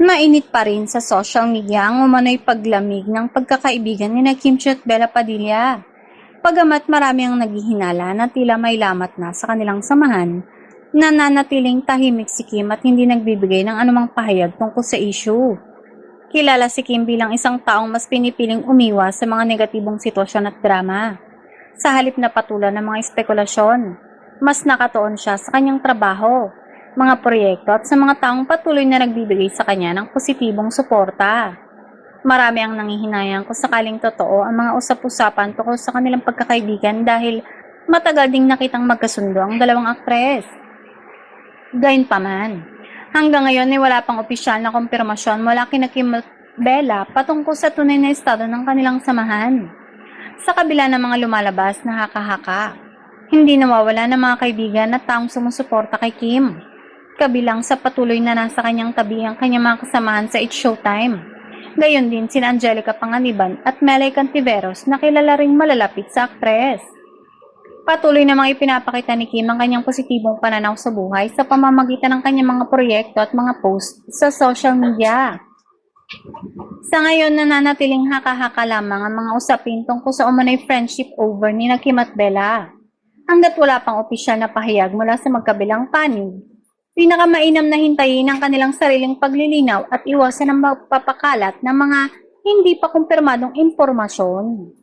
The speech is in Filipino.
Mainit pa rin sa social media ang umano'y paglamig ng pagkakaibigan ni Kim Chiu at Bella Padilla. Bagamat marami ang naghihinala na tila may lamat na sa kanilang samahan, nananatiling tahimik si Kim at hindi nagbibigay ng anumang pahayag tungkol sa issue. Kilala si Kim bilang isang taong mas pinipiling umiwas sa mga negatibong sitwasyon at drama. Sa halip na patulan ng mga espekulasyon, mas nakatuon siya sa kanyang trabaho, mga proyekto at sa mga taong patuloy na nagbibigay sa kanya ng positibong suporta. Marami ang nanghihinayang kung sakaling totoo ang mga usap-usapan tungkol sa kanilang pagkakaibigan dahil matagal ding nakitang magkasundo ang dalawang aktres. Gayunpaman, hanggang ngayon ay wala pang opisyal na kumpirmasyon mula kina Kim at Bella patungkol sa tunay na estado ng kanilang samahan. Sa kabila ng mga lumalabas na haka-haka, hindi nawawala ng mga kaibigan at taong sumusuporta kay Kim. Kabilang sa patuloy na nasa kanyang tabi ang kanyang mga kasamahan sa It's Showtime. Gayon din sina Angelica Panganiban at Melay Cantiveros na kilala ring malalapit sa aktres. Patuloy namang ipinapakita ni Kim ang kanyang positibong pananaw sa buhay sa pamamagitan ng kanyang mga proyekto at mga post sa social media. Sa ngayon, nananatiling haka-haka lamang ang mga usapin tungkol sa umano'y friendship over ni Kim at Bella. Hanggat wala pang opisyal na pahayag mula sa magkabilang panig, pinakamainam na hintayin ang kanilang sariling paglilinaw at iwasan ang magpapakalat ng mga hindi pa kumpirmadong impormasyon.